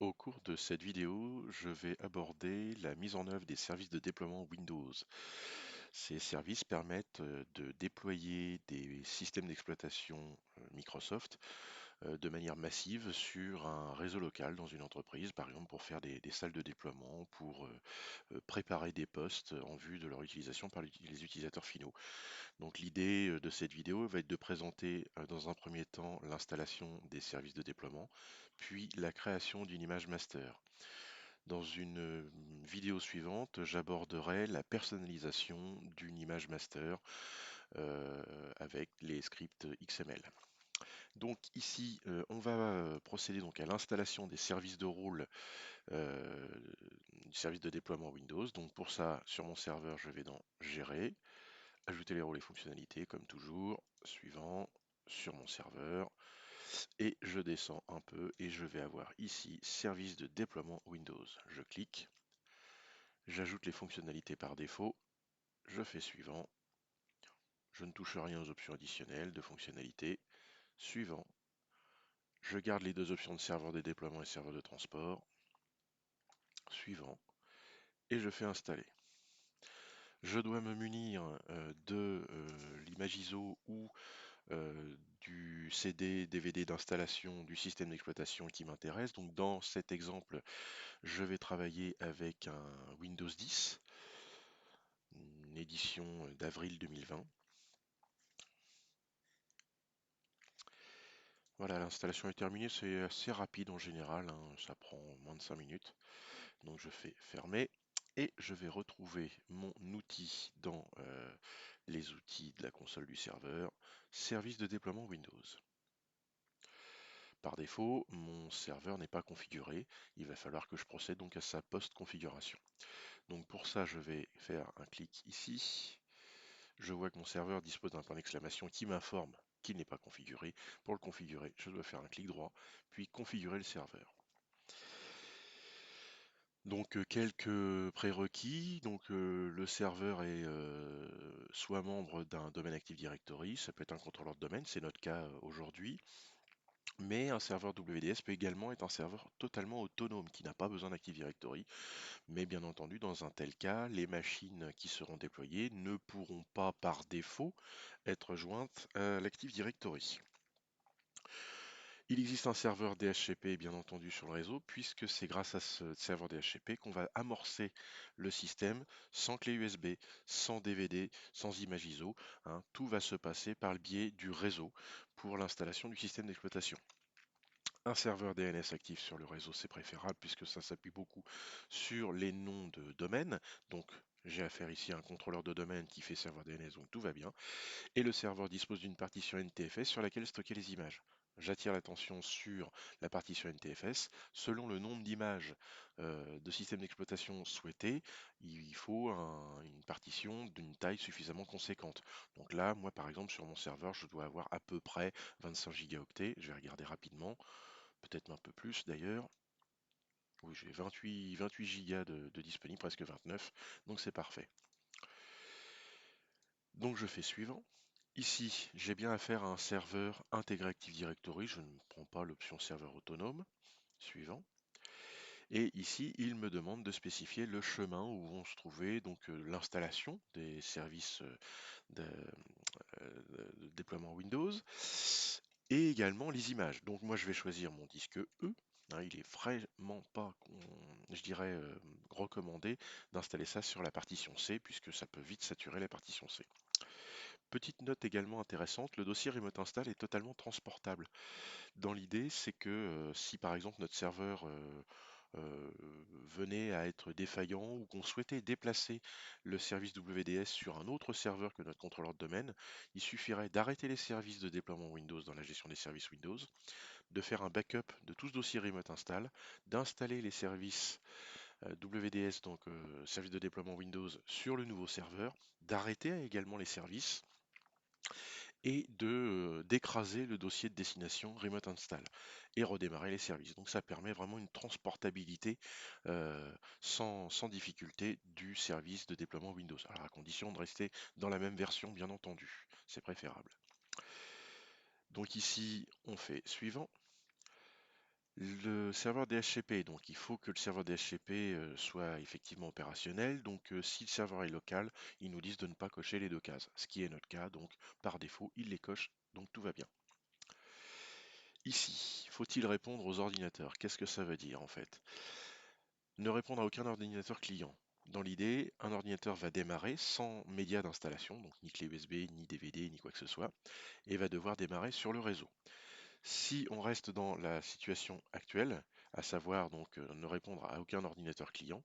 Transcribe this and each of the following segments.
Au cours de cette vidéo, je vais aborder la mise en œuvre des services de déploiement Windows. Ces services permettent de déployer des systèmes d'exploitation Microsoft de manière massive sur un réseau local dans une entreprise, par exemple pour faire des salles de déploiement, pour préparer des postes en vue de leur utilisation par les utilisateurs finaux. Donc l'idée de cette vidéo va être de présenter dans un premier temps l'installation des services de déploiement, puis la création d'une image master. Dans une vidéo suivante, j'aborderai la personnalisation d'une image master avec les scripts XML. Donc ici, on va procéder donc à l'installation des services de rôle euh, du service de déploiement Windows. Donc pour ça, sur mon serveur, je vais dans Gérer, ajouter les rôles et fonctionnalités comme toujours, suivant, sur mon serveur, et je descends un peu et je vais avoir ici Service de déploiement Windows. Je clique. J'ajoute les fonctionnalités par défaut, je fais suivant, je ne touche rien aux options additionnelles de fonctionnalités, suivant, je garde les deux options de serveur de déploiement et serveur de transport, suivant, et je fais installer. Je dois me munir de l'image ISO ou du CD, DVD d'installation du système d'exploitation qui m'intéresse. Donc dans cet exemple, je vais travailler avec un Windows 10, une édition d'avril 2020. Voilà, l'installation est terminée, c'est assez rapide en général, hein, ça prend moins de 5 minutes. Donc je fais fermer et je vais retrouver mon outil dans les outils de la console du serveur, service de déploiement Windows. Par défaut, mon serveur n'est pas configuré, il va falloir que je procède donc à sa post-configuration. Donc pour ça, je vais faire un clic ici. Je vois que mon serveur dispose d'un point d'exclamation qui m'informe qu'il n'est pas configuré. Pour le configurer, je dois faire un clic droit, puis configurer le serveur. Donc quelques prérequis. Donc le serveur est soit membre d'un domaine Active Directory, ça peut être un contrôleur de domaine, c'est notre cas aujourd'hui. Mais un serveur WDS peut également être un serveur totalement autonome qui n'a pas besoin d'Active Directory. Mais bien entendu, dans un tel cas, les machines qui seront déployées ne pourront pas par défaut être jointes à l'Active Directory. Il existe un serveur DHCP bien entendu sur le réseau puisque c'est grâce à ce serveur DHCP qu'on va amorcer le système sans clé USB, sans DVD, sans image ISO, hein. Tout va se passer par le biais du réseau pour l'installation du système d'exploitation. Un serveur DNS actif sur le réseau, c'est préférable puisque ça s'appuie beaucoup sur les noms de domaine. Donc, j'ai affaire ici à un contrôleur de domaine qui fait serveur DNS, donc tout va bien. Et le serveur dispose d'une partition NTFS sur laquelle stocker les images. J'attire l'attention sur la partition NTFS. Selon le nombre d'images de système d'exploitation souhaité, il faut une partition d'une taille suffisamment conséquente. Donc là, moi par exemple, sur mon serveur, je dois avoir à peu près 25 gigaoctets. Je vais regarder rapidement, peut-être un peu plus d'ailleurs. Oui, j'ai 28 gigas de disponible, presque 29, donc c'est parfait. Donc je fais suivant. Ici, j'ai bien affaire à un serveur intégré Active Directory, je ne prends pas l'option serveur autonome. Suivant. Et ici, il me demande de spécifier le chemin où vont se trouver donc l'installation des services de déploiement Windows et également les images. Donc moi, je vais choisir mon disque E. Hein, il est vraiment pas, je dirais, recommandé d'installer ça sur la partition C puisque ça peut vite saturer la partition C. Petite note également intéressante, le dossier Remote Install est totalement transportable. Dans l'idée, c'est que si par exemple notre serveur venait à être défaillant ou qu'on souhaitait déplacer le service WDS sur un autre serveur que notre contrôleur de domaine, il suffirait d'arrêter les services de déploiement Windows dans la gestion des services Windows, de faire un backup de tout ce dossier Remote Install, d'installer les services WDS, donc service de déploiement Windows, sur le nouveau serveur, d'arrêter également les services et de d'écraser le dossier de destination Remote Install et redémarrer les services. Donc ça permet vraiment une transportabilité sans difficulté du service de déploiement Windows. Alors à condition de rester dans la même version, bien entendu, c'est préférable. Donc ici, on fait suivant. Le serveur DHCP, donc il faut que le serveur DHCP soit effectivement opérationnel. Donc si le serveur est local, ils nous disent de ne pas cocher les deux cases, ce qui est notre cas. Donc par défaut, il les coche, donc tout va bien. Ici, faut-il répondre aux ordinateurs? Qu'est-ce que ça veut dire en fait? Ne répondre à aucun ordinateur client. Dans l'idée, un ordinateur va démarrer sans média d'installation, donc ni clé USB, ni DVD, ni quoi que ce soit, et va devoir démarrer sur le réseau. Si on reste dans la situation actuelle, à savoir donc ne répondre à aucun ordinateur client,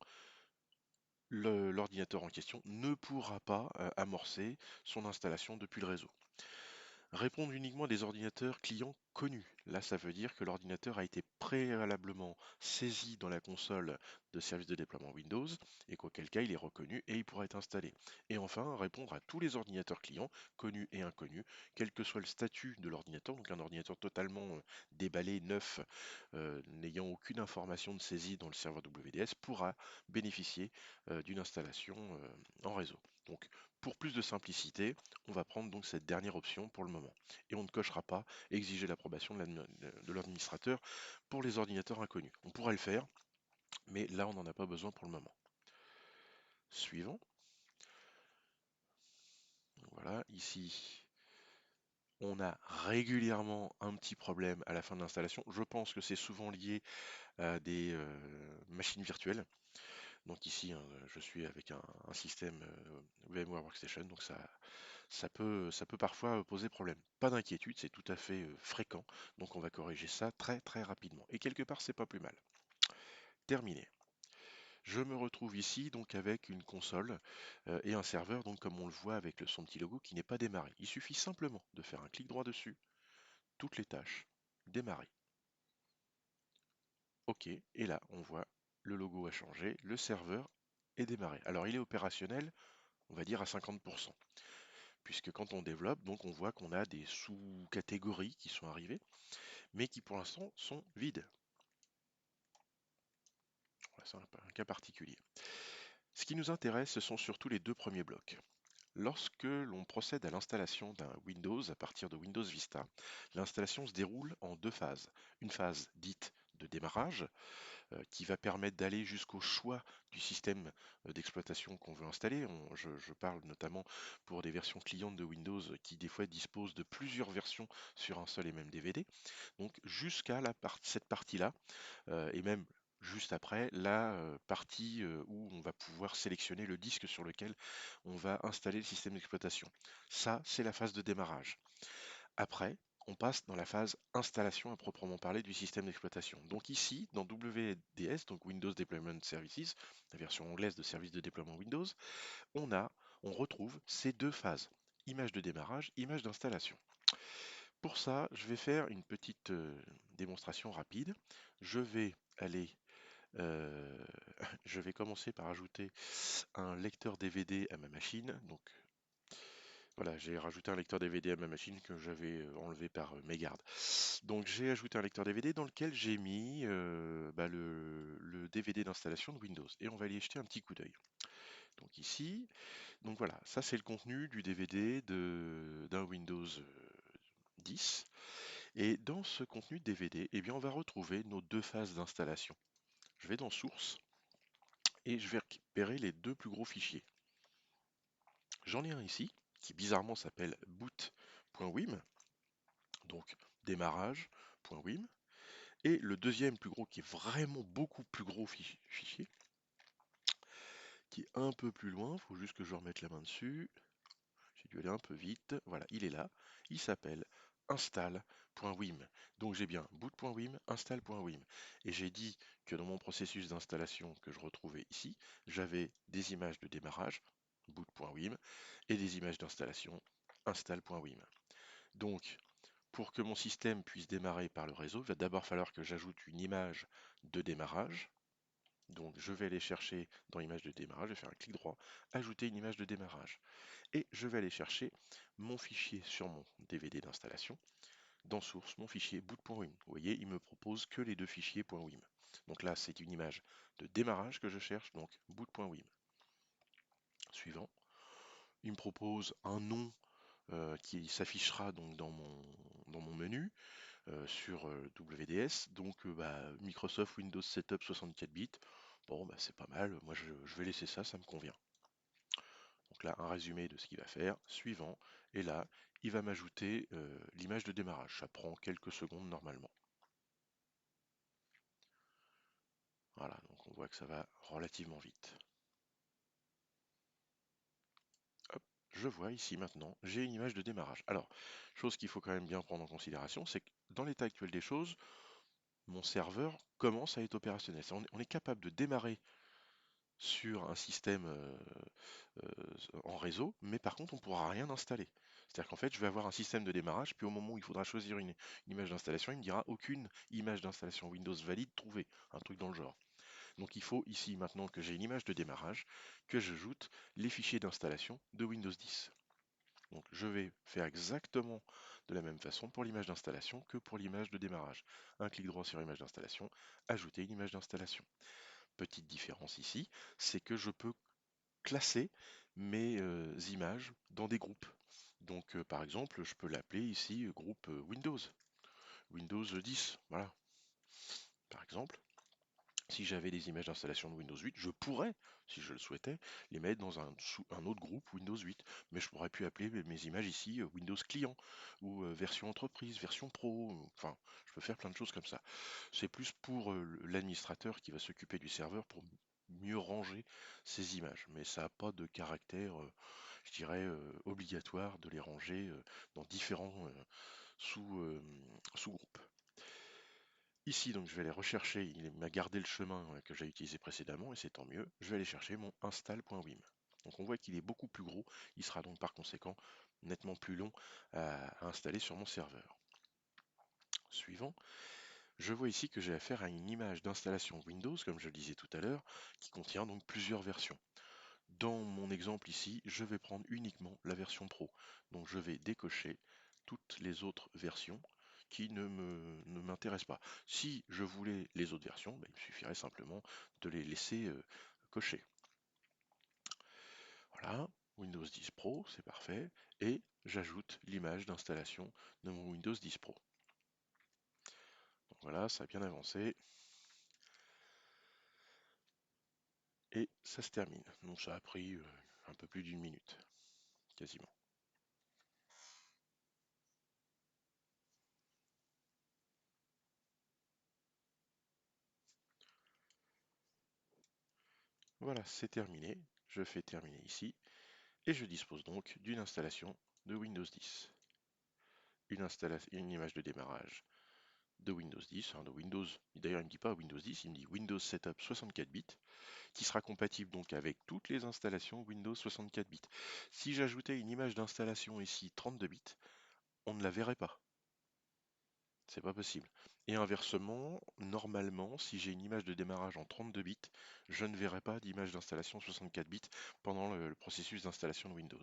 l'ordinateur en question ne pourra pas amorcer son installation depuis le réseau. Répondre uniquement à des ordinateurs clients connus. Là, ça veut dire que l'ordinateur a été préalablement saisi dans la console de service de déploiement Windows et qu'auquel cas il est reconnu et il pourra être installé. Et enfin, répondre à tous les ordinateurs clients, connus et inconnus, quel que soit le statut de l'ordinateur, donc un ordinateur totalement déballé, neuf, n'ayant aucune information de saisie dans le serveur WDS, pourra bénéficier d'une installation en réseau. Donc, pour plus de simplicité, on va prendre donc cette dernière option pour le moment. Et on ne cochera pas exiger l'approbation de l'administrateur pour les ordinateurs inconnus. On pourrait le faire, mais là on n'en a pas besoin pour le moment. Suivant. Voilà, ici on a régulièrement un petit problème à la fin de l'installation. Je pense que c'est souvent lié à des machines virtuelles. Donc ici, hein, je suis avec un système VMware Workstation, donc ça peut parfois poser problème. Pas d'inquiétude, c'est tout à fait fréquent, donc on va corriger ça très très rapidement. Et quelque part, c'est pas plus mal. Terminé. Je me retrouve ici donc avec une console et un serveur, donc comme on le voit avec son petit logo qui n'est pas démarré. Il suffit simplement de faire un clic droit dessus, toutes les tâches, démarrer. OK, et là on voit le logo a changé, le serveur est démarré. Alors il est opérationnel, on va dire à 50%. Puisque quand on développe, donc on voit qu'on a des sous-catégories qui sont arrivées, mais qui pour l'instant sont vides. Voilà, c'est un cas particulier. Ce qui nous intéresse, ce sont surtout les deux premiers blocs. Lorsque l'on procède à l'installation d'un Windows à partir de Windows Vista, l'installation se déroule en deux phases. Une phase dite de démarrage, qui va permettre d'aller jusqu'au choix du système d'exploitation qu'on veut installer. Je parle notamment pour des versions clientes de Windows qui des fois disposent de plusieurs versions sur un seul et même DVD. Donc jusqu'à cette partie-là, et même juste après, la partie où on va pouvoir sélectionner le disque sur lequel on va installer le système d'exploitation. Ça, c'est la phase de démarrage. Après, on passe dans la phase installation à proprement parler du système d'exploitation. Donc ici, dans WDS, donc Windows Deployment Services, la version anglaise de service de déploiement Windows, on retrouve ces deux phases, image de démarrage, image d'installation. Pour ça, je vais faire une petite démonstration rapide. Je vais aller, euh, je vais commencer par ajouter un lecteur DVD à ma machine. Donc voilà, j'ai rajouté un lecteur DVD à ma machine que j'avais enlevé par mégarde. Donc j'ai ajouté un lecteur DVD dans lequel j'ai mis le DVD d'installation de Windows. Et on va aller y jeter un petit coup d'œil. Donc ici, donc voilà, ça c'est le contenu du DVD d'un Windows 10. Et dans ce contenu de DVD, eh bien, on va retrouver nos deux phases d'installation. Je vais dans Source et je vais récupérer les deux plus gros fichiers. J'en ai un ici qui bizarrement s'appelle boot.wim, donc démarrage.wim. Et le deuxième plus gros, qui est vraiment beaucoup plus gros fichier, qui est un peu plus loin, il faut juste que je remette la main dessus. J'ai dû aller un peu vite. Voilà, il est là. Il s'appelle install.wim. Donc j'ai bien boot.wim, install.wim. Et j'ai dit que dans mon processus d'installation que je retrouvais ici, j'avais des images de démarrage, boot.wim, et des images d'installation, install.wim. Donc, pour que mon système puisse démarrer par le réseau, il va d'abord falloir que j'ajoute une image de démarrage. Donc je vais aller chercher dans l'image de démarrage, je vais faire un clic droit, ajouter une image de démarrage. Et je vais aller chercher mon fichier sur mon DVD d'installation. Dans source, mon fichier boot.wim. Vous voyez, il me propose que les deux fichiers .wim. Donc là, c'est une image de démarrage que je cherche, donc boot.wim. Suivant, il me propose un nom qui s'affichera donc dans mon menu. sur WDS. Donc Microsoft Windows Setup 64 bits. Bon, bah, c'est pas mal. Moi, je vais laisser ça, ça me convient. Donc là, un résumé de ce qu'il va faire. Suivant. Et là, il va m'ajouter l'image de démarrage. Ça prend quelques secondes normalement. Voilà, donc on voit que ça va relativement vite. Hop, je vois ici maintenant, j'ai une image de démarrage. Alors, chose qu'il faut quand même bien prendre en considération, c'est que dans l'état actuel des choses, mon serveur commence à être opérationnel. On est capable de démarrer sur un système en réseau, mais par contre, on ne pourra rien installer. C'est-à-dire qu'en fait, je vais avoir un système de démarrage, puis au moment où il faudra choisir une image d'installation, il me dira aucune image d'installation Windows valide trouvée, un truc dans le genre. Donc il faut ici maintenant que j'ai une image de démarrage, que j'ajoute les fichiers d'installation de Windows 10. Donc je vais faire exactement de la même façon pour l'image d'installation que pour l'image de démarrage. Un clic droit sur l'image d'installation, ajouter une image d'installation. Petite différence ici, c'est que je peux classer mes images dans des groupes. Donc par exemple, je peux l'appeler ici groupe Windows, Windows 10, voilà, par exemple. Si j'avais des images d'installation de Windows 8, je pourrais, si je le souhaitais, les mettre dans un autre groupe Windows 8. Mais je pourrais plus appeler mes images ici Windows Client ou version entreprise, version pro. Enfin, je peux faire plein de choses comme ça. C'est plus pour l'administrateur qui va s'occuper du serveur pour mieux ranger ces images. Mais ça n'a pas de caractère, je dirais, obligatoire de les ranger dans différents sous-groupes. Ici, donc, je vais aller rechercher, il m'a gardé le chemin que j'ai utilisé précédemment, et c'est tant mieux. Je vais aller chercher mon install.wim. Donc on voit qu'il est beaucoup plus gros, il sera donc par conséquent nettement plus long à installer sur mon serveur. Suivant, je vois ici que j'ai affaire à une image d'installation Windows, comme je le disais tout à l'heure, qui contient donc plusieurs versions. Dans mon exemple ici, je vais prendre uniquement la version Pro. Donc je vais décocher toutes les autres versions qui ne m'intéressent pas. Si je voulais les autres versions, il me suffirait simplement de les laisser cocher. Voilà, Windows 10 Pro, c'est parfait. Et j'ajoute l'image d'installation de mon Windows 10 Pro. Donc voilà, ça a bien avancé. Et ça se termine. Donc ça a pris un peu plus d'une minute, quasiment. Voilà, c'est terminé. Je fais terminer ici. Et je dispose donc d'une installation de Windows 10. Une image de démarrage de Windows 10, de Windows, d'ailleurs il ne me dit pas Windows 10, il me dit Windows Setup 64 bits, qui sera compatible donc avec toutes les installations Windows 64 bits. Si j'ajoutais une image d'installation ici 32 bits, on ne la verrait pas. C'est pas possible. Et inversement, normalement, si j'ai une image de démarrage en 32 bits, je ne verrai pas d'image d'installation 64 bits pendant le processus d'installation de Windows.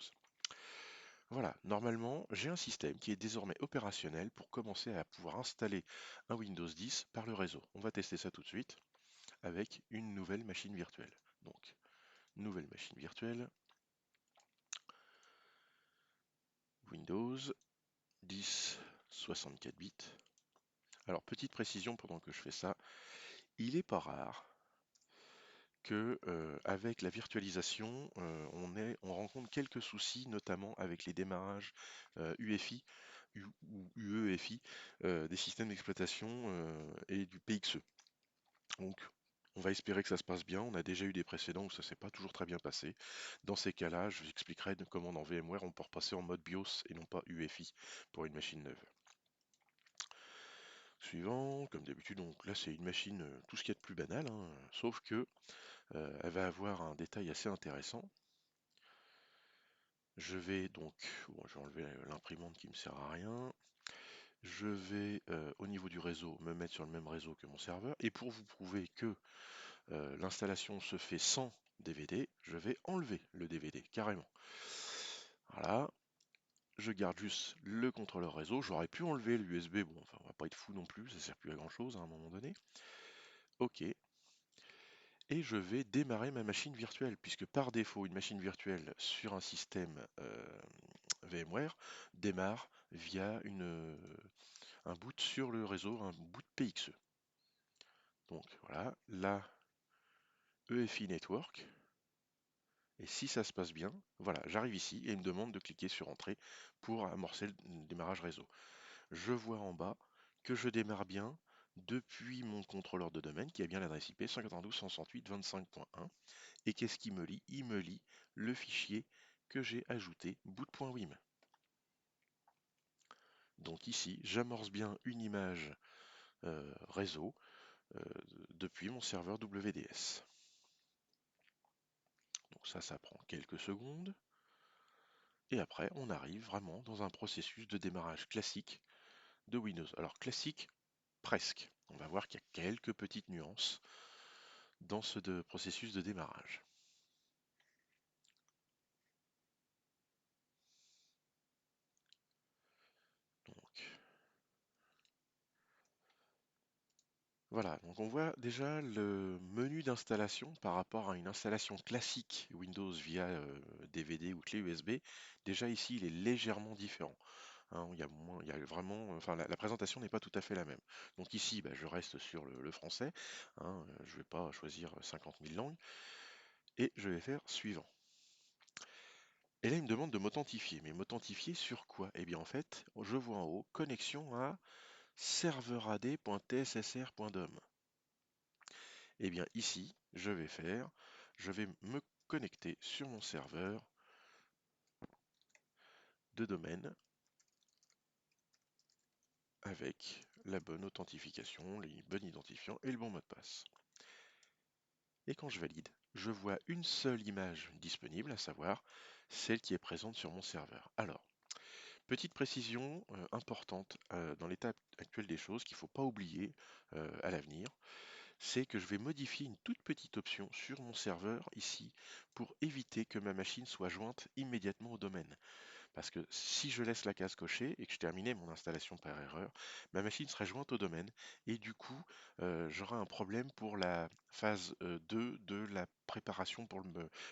Voilà, normalement, j'ai un système qui est désormais opérationnel pour commencer à pouvoir installer un Windows 10 par le réseau. On va tester ça tout de suite avec une nouvelle machine virtuelle. Donc, nouvelle machine virtuelle, Windows 10 64 bits. Alors, petite précision pendant que je fais ça, il n'est pas rare que avec la virtualisation, on rencontre quelques soucis, notamment avec les démarrages UEFI ou UEFI des systèmes d'exploitation et du PXE. Donc, on va espérer que ça se passe bien. On a déjà eu des précédents où ça s'est pas toujours très bien passé. Dans ces cas-là, je vous expliquerai comment dans VMware on peut repasser en mode BIOS et non pas UEFI pour une machine neuve. Suivant, comme d'habitude, donc là c'est une machine, tout ce qu'il y a de plus banal, hein, sauf que elle va avoir un détail assez intéressant. Je vais donc, bon, je vais enlever l'imprimante qui me sert à rien. Je vais au niveau du réseau me mettre sur le même réseau que mon serveur. Et pour vous prouver que l'installation se fait sans DVD, je vais enlever le DVD carrément. Voilà, je garde juste le contrôleur réseau. J'aurais pu enlever le USB, bon, enfin, on va pas être fou non plus, ça sert plus à grand chose à un moment donné. Ok, et je vais démarrer ma machine virtuelle, puisque par défaut, une machine virtuelle sur un système VMware démarre via un boot sur le réseau, un boot PXE. Donc voilà, là, EFI Network. Et si ça se passe bien, voilà, j'arrive ici et il me demande de cliquer sur Entrée pour amorcer le démarrage réseau. Je vois en bas que je démarre bien depuis mon contrôleur de domaine qui a bien l'adresse IP 192.168.25.1. Et qu'est-ce qu'il me lit? Il me lit le fichier que j'ai ajouté, boot.wim. Donc ici, j'amorce bien une image réseau euh, depuis mon serveur WDS. Donc ça prend quelques secondes. Et après, on arrive vraiment dans un processus de démarrage classique de Windows. Alors classique, presque. On va voir qu'il y a quelques petites nuances dans ce processus de démarrage. Donc, voilà, donc on voit déjà le menu d'installation par rapport à une installation classique Windows via DVD ou clé USB. Déjà ici, il est légèrement différent. Hein, il y a vraiment, enfin la présentation n'est pas tout à fait la même. Donc ici, bah, je reste sur le français. Hein, je ne vais pas choisir 50 000 langues et je vais faire suivant. Et là, il me demande de m'authentifier. Mais m'authentifier sur quoi? Eh bien, en fait, je vois en haut connexion à serveurad.tssr.dom. Eh bien, ici, je vais me connecter sur mon serveur de domaine avec la bonne authentification, le bon identifiant et le bon mot de passe. Et quand je valide, je vois une seule image disponible, à savoir celle qui est présente sur mon serveur. Alors, petite précision importante dans l'état actuel des choses qu'il ne faut pas oublier à l'avenir, c'est que je vais modifier une toute petite option sur mon serveur ici pour éviter que ma machine soit jointe immédiatement au domaine. Parce que si je laisse la case cochée et que je terminais mon installation par erreur, ma machine serait jointe au domaine et du coup, j'aurai un problème pour la phase 2 de la préparation pour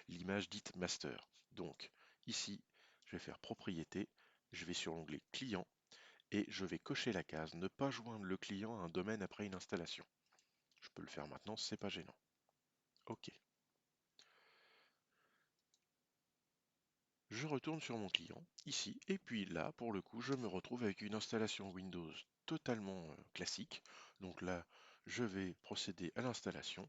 l'image dite master. Donc, ici, je vais faire propriété, je vais sur l'onglet client et je vais cocher la case ne pas joindre le client à un domaine après une installation. Je peux le faire maintenant, c'est pas gênant. OK. Je retourne sur mon client, ici, et puis là, pour le coup, je me retrouve avec une installation Windows totalement classique. Donc là, je vais procéder à l'installation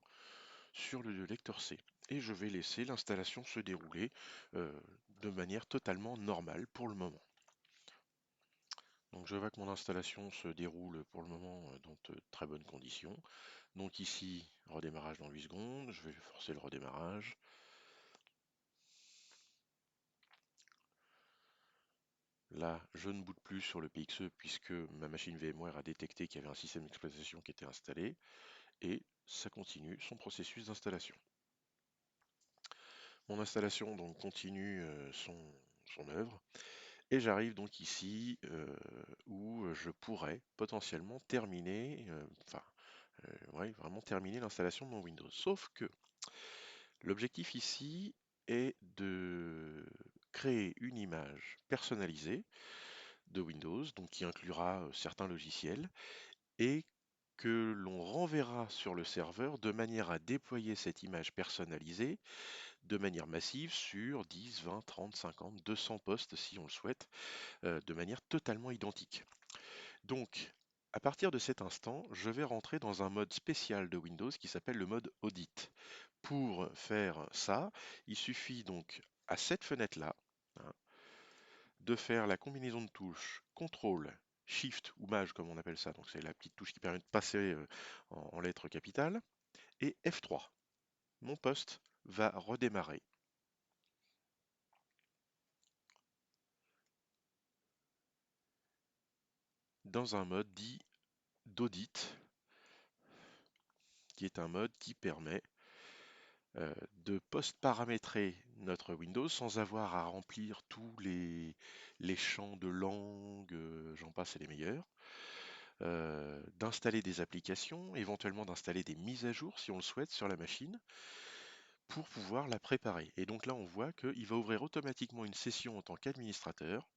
sur le lecteur C. Et je vais laisser l'installation se dérouler euh, de manière totalement normale pour le moment. Donc je vois que mon installation se déroule pour le moment dans de très bonnes conditions. Donc ici, redémarrage dans 8 secondes, je vais forcer le redémarrage. Là, je ne boote plus sur le PXE puisque ma machine VMware a détecté qu'il y avait un système d'exploitation qui était installé et ça continue son processus d'installation. Mon installation donc continue son œuvre et j'arrive donc ici où je pourrais potentiellement terminer, ouais, vraiment terminer l'installation de mon Windows. Sauf que l'objectif ici est de créer une image personnalisée de Windows, donc qui inclura certains logiciels, et que l'on renverra sur le serveur de manière à déployer cette image personnalisée de manière massive sur 10, 20, 30, 50, 200 postes si on le souhaite, de manière totalement identique. Donc, à partir de cet instant, je vais rentrer dans un mode spécial de Windows qui s'appelle le mode audit. Pour faire ça, il suffit donc à cette fenêtre-là, hein, de faire la combinaison de touches CTRL, SHIFT ou MAJ comme on appelle ça, donc c'est la petite touche qui permet de passer en lettres capitales, et F3. Mon poste va redémarrer dans un mode dit d'audit, qui est un mode qui permet de post-paramétrer notre Windows sans avoir à remplir tous les champs de langue, j'en passe et les meilleurs, d'installer des applications, éventuellement d'installer des mises à jour si on le souhaite sur la machine, pour pouvoir la préparer. Et donc là, on voit qu'il va ouvrir automatiquement une session en tant qu'administrateur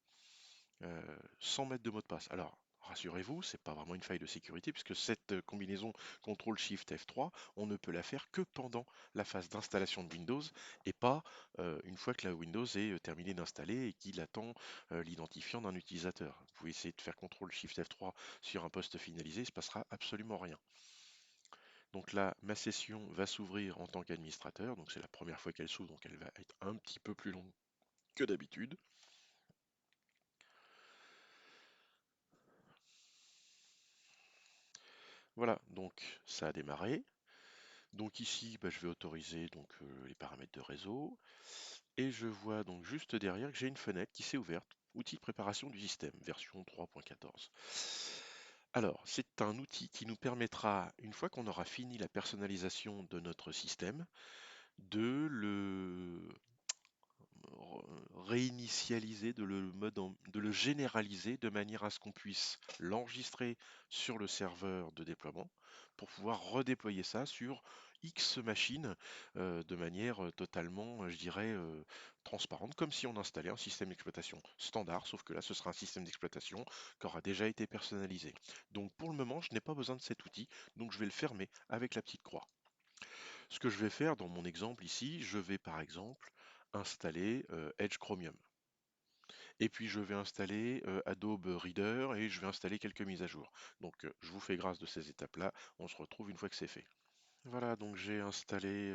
sans mettre de mot de passe. Alors, Rassurez-vous, c'est pas vraiment une faille de sécurité puisque cette combinaison CTRL-SHIFT F3, on ne peut la faire que pendant la phase d'installation de Windows et pas une fois que la Windows est terminée d'installer et qu'il attend l'identifiant d'un utilisateur. Vous pouvez essayer de faire CTRL-SHIFT F3 sur un poste finalisé, il ne se passera absolument rien. Donc là, ma session va s'ouvrir en tant qu'administrateur, donc c'est la première fois qu'elle s'ouvre, donc elle va être un petit peu plus longue que d'habitude. Voilà, donc ça a démarré. Donc ici, bah, je vais autoriser donc, les paramètres de réseau et je vois donc juste derrière que j'ai une fenêtre qui s'est ouverte, outil de préparation du système, version 3.14. Alors, c'est un outil qui nous permettra, une fois qu'on aura fini la personnalisation de notre système, de le réinitialiser, de le généraliser de manière à ce qu'on puisse l'enregistrer sur le serveur de déploiement pour pouvoir redéployer ça sur X machines de manière totalement, je dirais, transparente, comme si on installait un système d'exploitation standard, sauf que là, ce sera un système d'exploitation qui aura déjà été personnalisé. Donc pour le moment, je n'ai pas besoin de cet outil, donc je vais le fermer avec la petite croix. Ce que je vais faire dans mon exemple ici, je vais par exemple installer Edge Chromium. Et puis je vais installer Adobe Reader et je vais installer quelques mises à jour. Donc je vous fais grâce de ces étapes-là. On se retrouve une fois que c'est fait. Voilà, donc j'ai installé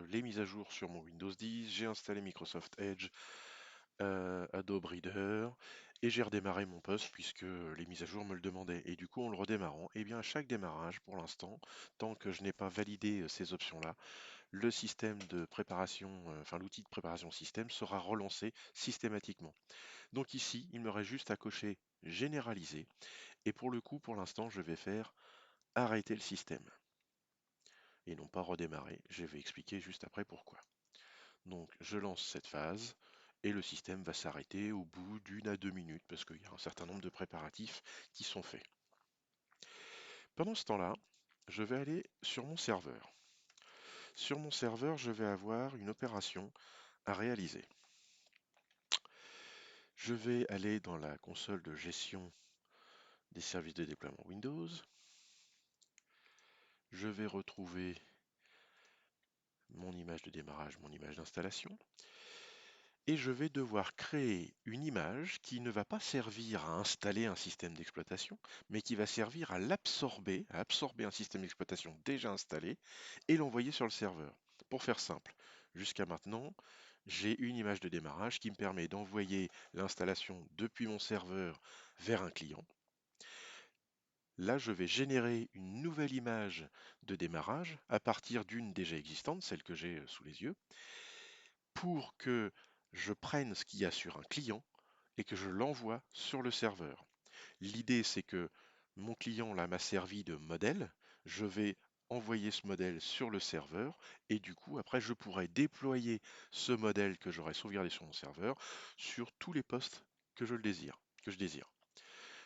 les mises à jour sur mon Windows 10, j'ai installé Microsoft Edge, Adobe Reader, et j'ai redémarré mon poste puisque les mises à jour me le demandaient. Et du coup, en le redémarrant, et bien à chaque démarrage, pour l'instant, tant que je n'ai pas validé ces options-là, le système de préparation, enfin l'outil de préparation système sera relancé systématiquement. Donc ici, il me reste juste à cocher généraliser. Et pour le coup, pour l'instant, je vais faire arrêter le système et non pas redémarrer. Je vais expliquer juste après pourquoi. Donc je lance cette phase et le système va s'arrêter au bout d'une à 2 minutes parce qu'il y a un certain nombre de préparatifs qui sont faits. Pendant ce temps-là, je vais aller sur mon serveur. Sur mon serveur, je vais avoir une opération à réaliser. Je vais aller dans la console de gestion des services de déploiement Windows. Je vais retrouver mon image de démarrage, mon image d'installation. Et je vais devoir créer une image qui ne va pas servir à installer un système d'exploitation, mais qui va servir à absorber un système d'exploitation déjà installé et l'envoyer sur le serveur. Pour faire simple, jusqu'à maintenant, j'ai une image de démarrage qui me permet d'envoyer l'installation depuis mon serveur vers un client. Là, je vais générer une nouvelle image de démarrage à partir d'une déjà existante, celle que j'ai sous les yeux, pour que je prenne ce qu'il y a sur un client et que je l'envoie sur le serveur. L'idée, c'est que mon client là m'a servi de modèle, je vais envoyer ce modèle sur le serveur et du coup, après, je pourrai déployer ce modèle que j'aurai sauvegardé sur mon serveur sur tous les postes que je désire.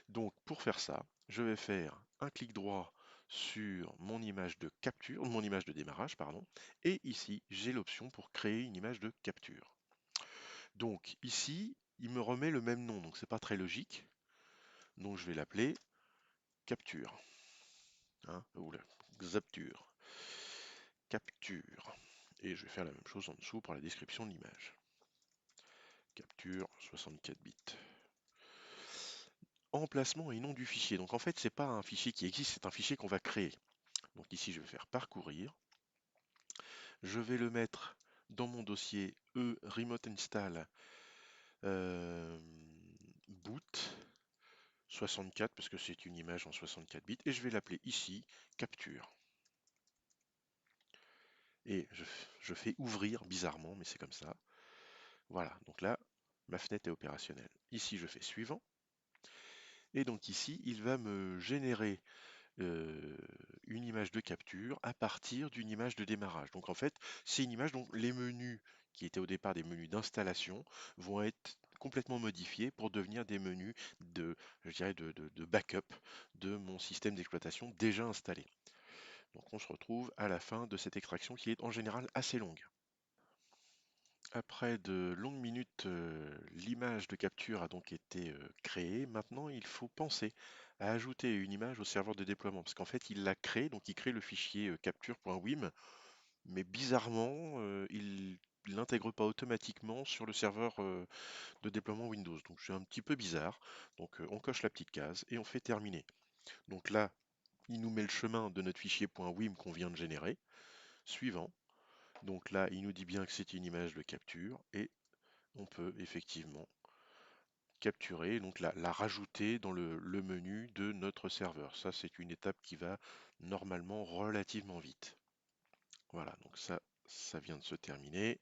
Donc, pour faire ça, je vais faire un clic droit sur mon image de capture, mon image de démarrage, pardon, et ici, j'ai l'option pour créer une image de capture. Donc ici, il me remet le même nom, donc c'est pas très logique. Donc je vais l'appeler capture, hein, ou la Zapture, capture. Et je vais faire la même chose en dessous pour la description de l'image. Capture 64 bits. Emplacement et nom du fichier. Donc en fait, c'est pas un fichier qui existe, c'est un fichier qu'on va créer. Donc ici, je vais faire parcourir. Je vais le mettre dans mon dossier remote install boot 64 parce que c'est une image en 64 bits et je vais l'appeler ici capture. Et je fais ouvrir bizarrement, mais c'est comme ça. Voilà, donc là, ma fenêtre est opérationnelle. Ici, je fais suivant. Et donc ici, il va me générer euh, une image de capture à partir d'une image de démarrage. Donc en fait, c'est une image dont les menus qui étaient au départ des menus d'installation vont être complètement modifiés pour devenir des menus je dirais de backup de mon système d'exploitation déjà installé. Donc on se retrouve à la fin de cette extraction qui est en général assez longue. Après de longues minutes, l'image de capture a donc été créée. Maintenant, il faut penser à ajouter une image au serveur de déploiement, parce qu'en fait, il l'a créé, donc il crée le fichier capture.wim, mais bizarrement, il l'intègre pas automatiquement sur le serveur de déploiement Windows. Donc c'est un petit peu bizarre. Donc on coche la petite case et on fait terminer. Donc là, il nous met le chemin de notre fichier .wim qu'on vient de générer. Suivant. Donc là, il nous dit bien que c'est une image de capture et on peut effectivement capturer, donc la rajouter dans le menu de notre serveur. Ça, c'est une étape qui va normalement relativement vite. Voilà, donc ça vient de se terminer.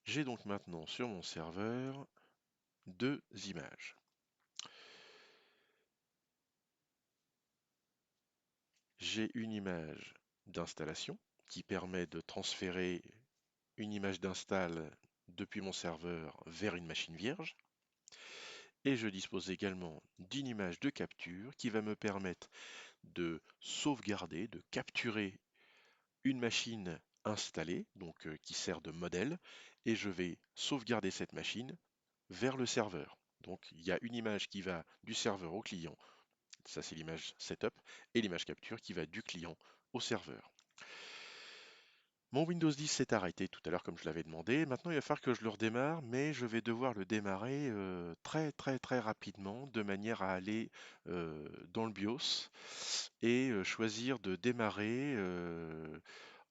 J'ai donc maintenant sur mon serveur deux images. J'ai une image d'installation qui permet de transférer une image d'install depuis mon serveur vers une machine vierge. Et je dispose également d'une image de capture qui va me permettre de sauvegarder, de capturer une machine installée, donc qui sert de modèle, et je vais sauvegarder cette machine vers le serveur. Donc il y a une image qui va du serveur au client, ça c'est l'image setup, et l'image capture qui va du client au serveur. Mon Windows 10 s'est arrêté tout à l'heure comme je l'avais demandé. Maintenant, il va falloir que je le redémarre, mais je vais devoir le démarrer très rapidement de manière à aller dans le BIOS et choisir de démarrer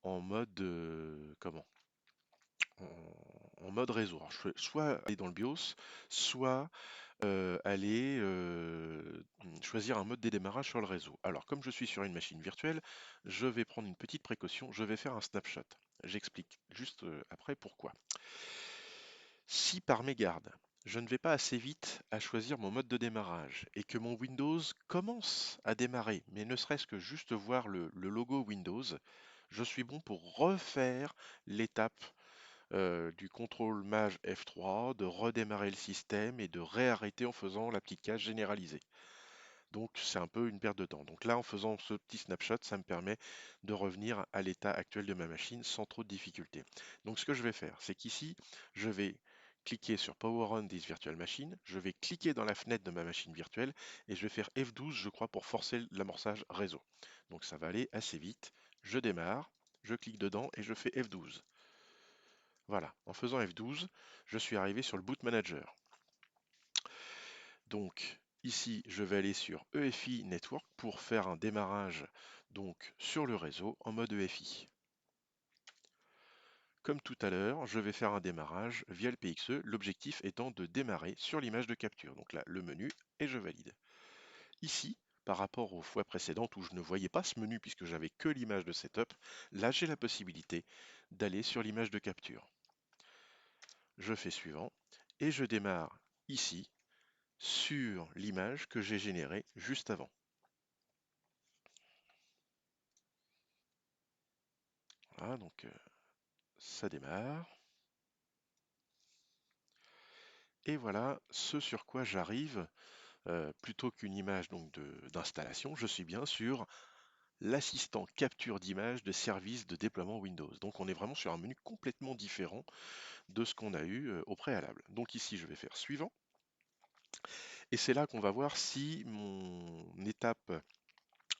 en mode comment? En mode réseau. Alors, soit aller dans le BIOS, soit aller choisir un mode de démarrage sur le réseau. Alors, comme je suis sur une machine virtuelle, je vais prendre une petite précaution, je vais faire un snapshot. J'explique juste après pourquoi. Si par mégarde, je ne vais pas assez vite à choisir mon mode de démarrage et que mon Windows commence à démarrer, mais ne serait-ce que juste voir le logo Windows, je suis bon pour refaire l'étape du contrôle Maj F3, de redémarrer le système et de réarrêter en faisant la petite case généralisée. Donc c'est un peu une perte de temps. Donc là, en faisant ce petit snapshot, ça me permet de revenir à l'état actuel de ma machine sans trop de difficultés. Donc ce que je vais faire, c'est qu'ici, je vais cliquer sur Power On this virtual machine, je vais cliquer dans la fenêtre de ma machine virtuelle et je vais faire F12, je crois, pour forcer l'amorçage réseau. Donc ça va aller assez vite. Je démarre, je clique dedans et je fais F12. Voilà, en faisant F12, je suis arrivé sur le Boot Manager. Donc ici, je vais aller sur EFI Network pour faire un démarrage donc sur le réseau en mode EFI. Comme tout à l'heure, je vais faire un démarrage via le PXE, l'objectif étant de démarrer sur l'image de capture. Donc là, le menu et je valide. Ici, par rapport aux fois précédentes où je ne voyais pas ce menu puisque j'avais que l'image de setup, là j'ai la possibilité d'aller sur l'image de capture. Je fais suivant et je démarre ici sur l'image que j'ai générée juste avant. Voilà, donc ça démarre. Et voilà ce sur quoi j'arrive. Plutôt qu'une image donc d'installation, je suis bien sur l'assistant capture d'image de service de déploiement Windows. Donc on est vraiment sur un menu complètement différent de ce qu'on a eu au préalable. Donc ici je vais faire suivant. Et c'est là qu'on va voir si mon étape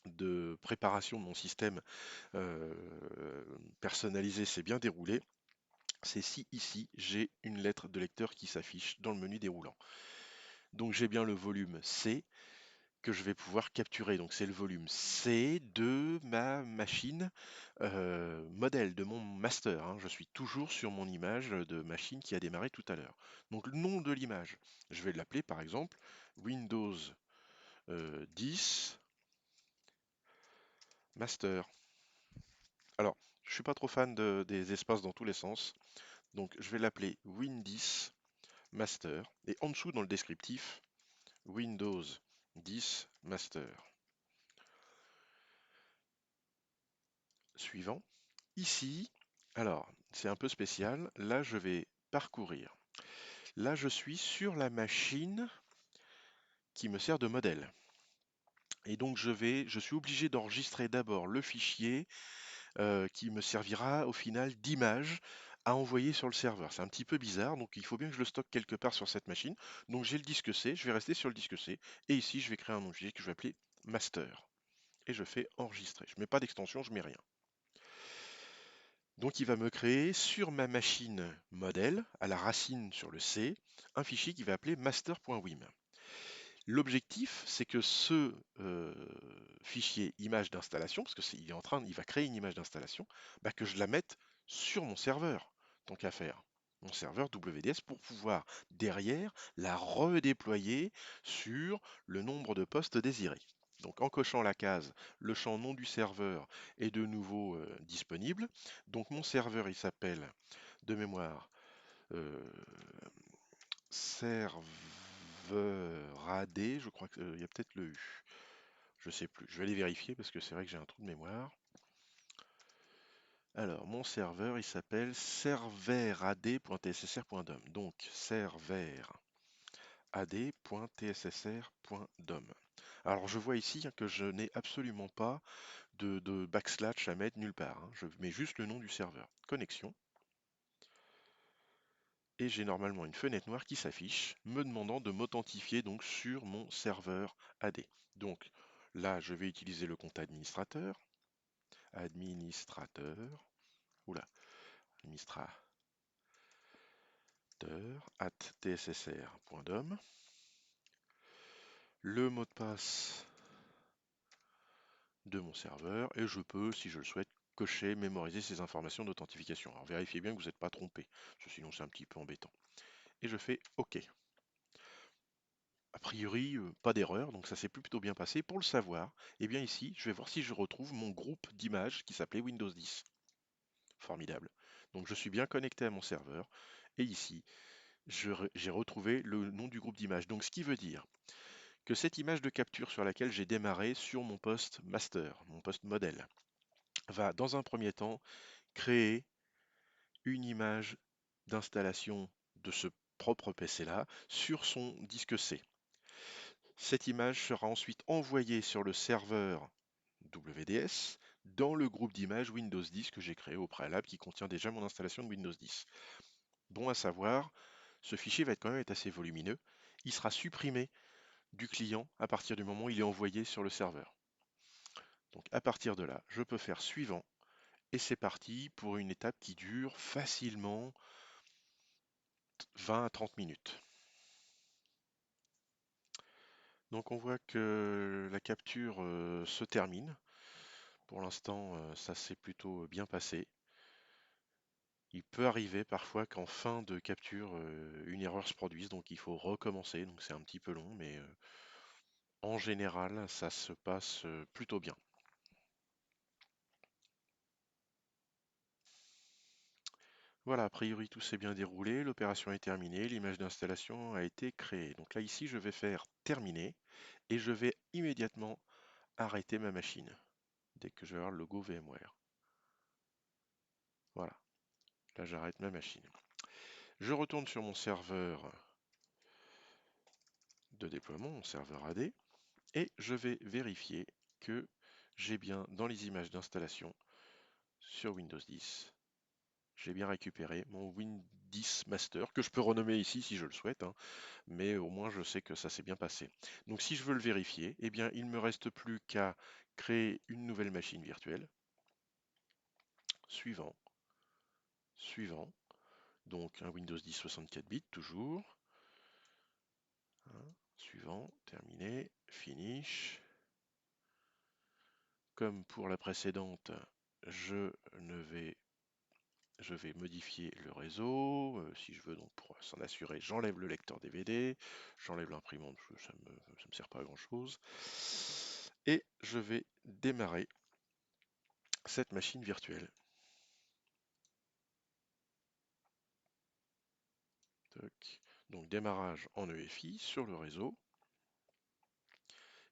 de préparation de mon système euh, personnalisé s'est bien déroulée. C'est si ici j'ai une lettre de lecteur qui s'affiche dans le menu déroulant. Donc j'ai bien le volume C que je vais pouvoir capturer. Donc c'est le volume C de ma machine modèle, de mon master, hein. Je suis toujours sur mon image de machine qui a démarré tout à l'heure. Donc le nom de l'image, je vais l'appeler par exemple Windows 10 Master. Alors, je suis pas trop fan des espaces dans tous les sens, donc je vais l'appeler Win10 Master. Et en dessous dans le descriptif, Windows 10 Master. Suivant. Ici, alors c'est un peu spécial, là je vais parcourir. Là je suis sur la machine qui me sert de modèle. Et donc je suis obligé d'enregistrer d'abord le fichier qui me servira au final d'image à envoyer sur le serveur. C'est un petit peu bizarre, donc il faut bien que je le stocke quelque part sur cette machine. Donc j'ai le disque C, je vais rester sur le disque C, et ici je vais créer un objet que je vais appeler master. Et je fais enregistrer. Je mets pas d'extension, je mets rien. Donc il va me créer sur ma machine modèle, à la racine sur le C, un fichier qui va appeler master.wim. L'objectif, c'est que ce fichier image d'installation, parce il va créer une image d'installation, bah, que je la mette sur mon serveur, tant qu'à faire. Mon serveur WDS pour pouvoir derrière la redéployer sur le nombre de postes désirés. Donc en cochant la case, le champ nom du serveur est de nouveau disponible. Donc mon serveur, il s'appelle de mémoire euh, serveur AD, je crois qu'il y a peut-être le U. Je sais plus. Je vais aller vérifier parce que c'est vrai que j'ai un trou de mémoire. Alors, mon serveur, il s'appelle serverad.tssr.dom. Donc, serverad.tssr.dom. Alors, je vois ici hein, que je n'ai absolument pas de backslash à mettre nulle part, hein. Je mets juste le nom du serveur. Connexion. Et j'ai normalement une fenêtre noire qui s'affiche me demandant de m'authentifier donc sur mon serveur AD. Donc là, je vais utiliser le compte administrateur, oula, administrateur at tssr.dom, le mot de passe de mon serveur et je peux, si je le souhaite, cocher, mémoriser ces informations d'authentification. Alors vérifiez bien que vous n'êtes pas trompé, parce que sinon c'est un petit peu embêtant. Et je fais OK. A priori, pas d'erreur, donc ça s'est plutôt bien passé. Pour le savoir, eh bien ici, je vais voir si je retrouve mon groupe d'images qui s'appelait Windows 10. Formidable. Donc je suis bien connecté à mon serveur, et ici, j'ai retrouvé le nom du groupe d'images. Donc ce qui veut dire que cette image de capture sur laquelle j'ai démarré sur mon poste master, mon poste modèle, va dans un premier temps créer une image d'installation de ce propre PC-là sur son disque C. Cette image sera ensuite envoyée sur le serveur WDS dans le groupe d'images Windows 10 que j'ai créé au préalable qui contient déjà mon installation de Windows 10. Bon à savoir, ce fichier va quand même être assez volumineux. Il sera supprimé du client à partir du moment où il est envoyé sur le serveur. Donc à partir de là, je peux faire suivant et c'est parti pour une étape qui dure facilement 20 à 30 minutes. Donc on voit que la capture se termine. Pour l'instant, ça s'est plutôt bien passé. Il peut arriver parfois qu'en fin de capture, une erreur se produise, donc il faut recommencer. Donc c'est un petit peu long, mais en général, ça se passe plutôt bien. Voilà, a priori tout s'est bien déroulé, l'opération est terminée, l'image d'installation a été créée. Donc là ici, je vais faire terminer et je vais immédiatement arrêter ma machine dès que je vais avoir le logo VMware. Voilà, là j'arrête ma machine. Je retourne sur mon serveur de déploiement, mon serveur AD, et je vais vérifier que j'ai bien dans les images d'installation sur Windows 10, j'ai bien récupéré mon Win 10 Master, que je peux renommer ici si je le souhaite, hein, mais au moins je sais que ça s'est bien passé. Donc si je veux le vérifier, eh bien il ne me reste plus qu'à créer une nouvelle machine virtuelle. Suivant, suivant, donc un Windows 10 64 bits toujours. Hein, suivant, terminé, finish. Comme pour la précédente, je ne vais je vais modifier le réseau. Si je veux, donc pour s'en assurer, j'enlève le lecteur DVD, j'enlève l'imprimante, ça me sert pas à grand chose. Et je vais démarrer cette machine virtuelle. Toc. Donc démarrage en EFI sur le réseau.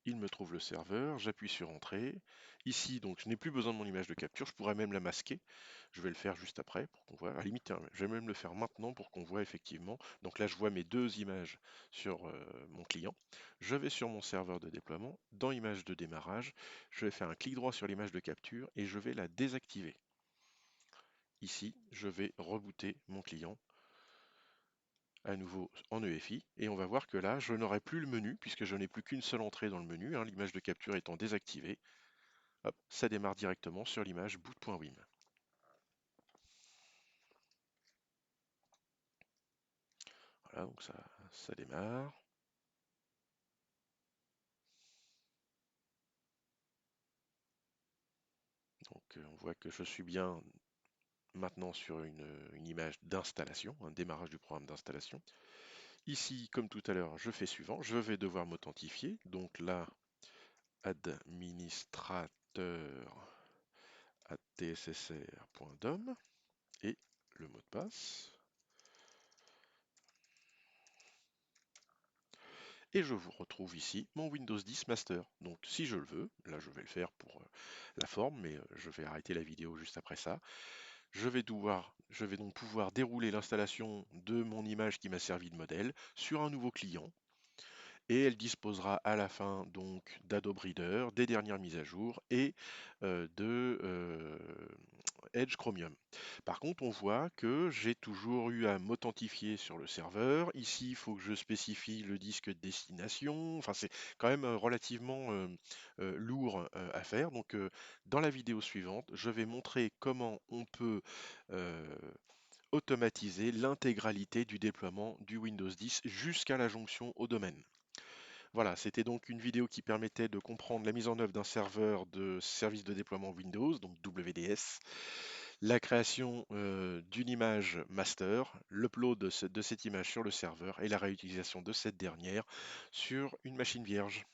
Il me trouve le serveur, j'appuie sur Entrée. Ici, donc, je n'ai plus besoin de mon image de capture, je pourrais même la masquer. Je vais le faire juste après pour qu'on voit. À la limite, hein, je vais même le faire maintenant pour qu'on voit effectivement. Donc là, je vois mes deux images sur mon client. Je vais sur mon serveur de déploiement. Dans Image de démarrage, je vais faire un clic droit sur l'image de capture et je vais la désactiver. ici, je vais rebooter mon client à nouveau en EFI et on va voir que là, je n'aurai plus le menu puisque je n'ai plus qu'une seule entrée dans le menu, hein, l'image de capture étant désactivée. Hop, ça démarre directement sur l'image boot.wim. Voilà, donc ça démarre. Donc on voit que je suis bien maintenant sur une image d'installation, un démarrage du programme d'installation. Ici, comme tout à l'heure, je fais suivant, je vais devoir m'authentifier. Donc là, administrateur tssr.dom et le mot de passe. Et je vous retrouve ici mon Windows 10 Master. Donc si je le veux, là je vais le faire pour la forme, mais je vais arrêter la vidéo juste après ça. Je vais donc pouvoir dérouler l'installation de mon image qui m'a servi de modèle sur un nouveau client et elle disposera à la fin donc d'Adobe Reader, des dernières mises à jour et de Edge Chromium. Par contre, on voit que j'ai toujours eu à m'authentifier sur le serveur. Ici, il faut que je spécifie le disque de destination. Enfin, c'est quand même relativement lourd à faire. Donc, dans la vidéo suivante, je vais montrer comment on peut euh, automatiser l'intégralité du déploiement du Windows 10 jusqu'à la jonction au domaine. Voilà, c'était donc une vidéo qui permettait de comprendre la mise en œuvre d'un serveur de service de déploiement Windows, donc WDS, la création d'une image master, l'upload de cette image sur le serveur et la réutilisation de cette dernière sur une machine vierge.